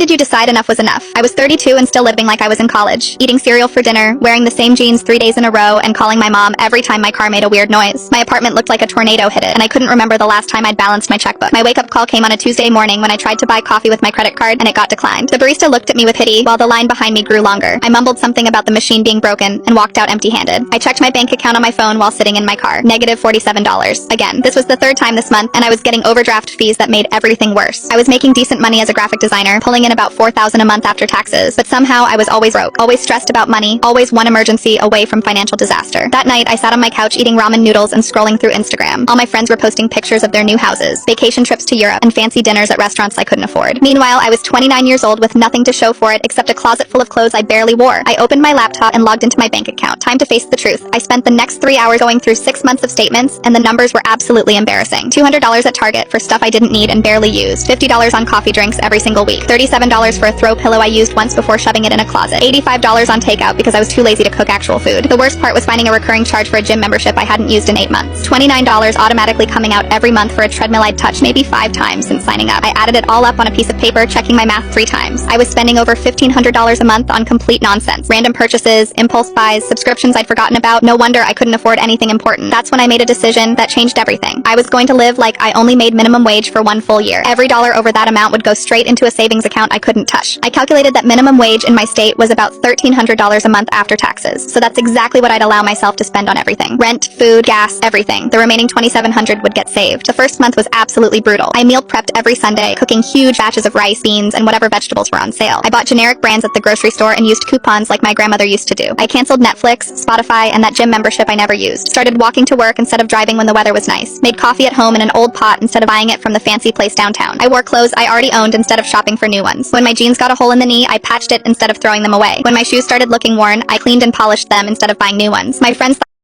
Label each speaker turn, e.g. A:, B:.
A: Did you decide enough was enough? I was 32 and still living like I was in college, eating cereal for dinner, wearing the same jeans 3 days in a row, and calling my mom every time my car made a weird noise. My apartment looked like a tornado hit it, and I couldn't remember the last time I'd balanced my checkbook. My wake-up call came on a Tuesday morning when I tried to buy coffee with my credit card, and it got declined. The barista looked at me with pity, while the line behind me grew longer. I mumbled something about the machine being broken, and walked out empty-handed. I checked my bank account on my phone while sitting in my car. Negative $47. Again, this was the third time this month, and I was getting overdraft fees that made everything worse. I was making decent money as a graphic designer, pulling in about $4,000 a month after taxes, but somehow I was always broke, always stressed about money, always one emergency away from financial disaster. That night, I sat on my couch eating ramen noodles and scrolling through Instagram. All my friends were posting pictures of their new houses, vacation trips to Europe, and fancy dinners at restaurants I couldn't afford. Meanwhile, I was 29 years old with nothing to show for it except a closet full of clothes I barely wore. I opened my laptop and logged into my bank account. Time to face the truth. I spent the next 3 hours going through 6 months of statements, and the numbers were absolutely embarrassing. $200 at Target for stuff I didn't need and barely used. $50 on coffee drinks every single week. $37 for a throw pillow I used once before shoving it in a closet. $85 on takeout because I was too lazy to cook actual food. The worst part was finding a recurring charge for a gym membership I hadn't used in 8 months. $29 automatically coming out every month for a treadmill I'd touched maybe 5 times since signing up. I added it all up on a piece of paper, checking my math 3 times. I was spending over $1,500 a month on complete nonsense. Random purchases, impulse buys, subscriptions I'd forgotten about. No wonder I couldn't afford anything important. That's when I made a decision that changed everything. I was going to live like I only made minimum wage for 1 full year. Every dollar over that amount would go straight into a savings account I couldn't touch. I calculated that minimum wage in my state was about $1,300 a month after taxes. So that's exactly what I'd allow myself to spend on everything. Rent, food, gas, everything. The remaining $2,700 would get saved. The first month was absolutely brutal. I meal prepped every Sunday, cooking huge batches of rice, beans, and whatever vegetables were on sale. I bought generic brands at the grocery store and used coupons like my grandmother used to do. I canceled Netflix, Spotify, and that gym membership I never used. Started walking to work instead of driving when the weather was nice. Made coffee at home in an old pot instead of buying it from the fancy place downtown. I wore clothes I already owned instead of shopping for new ones. When my jeans got a hole in the knee, I patched it instead of throwing them away. When my shoes started looking worn, I cleaned and polished them instead of buying new ones. My friends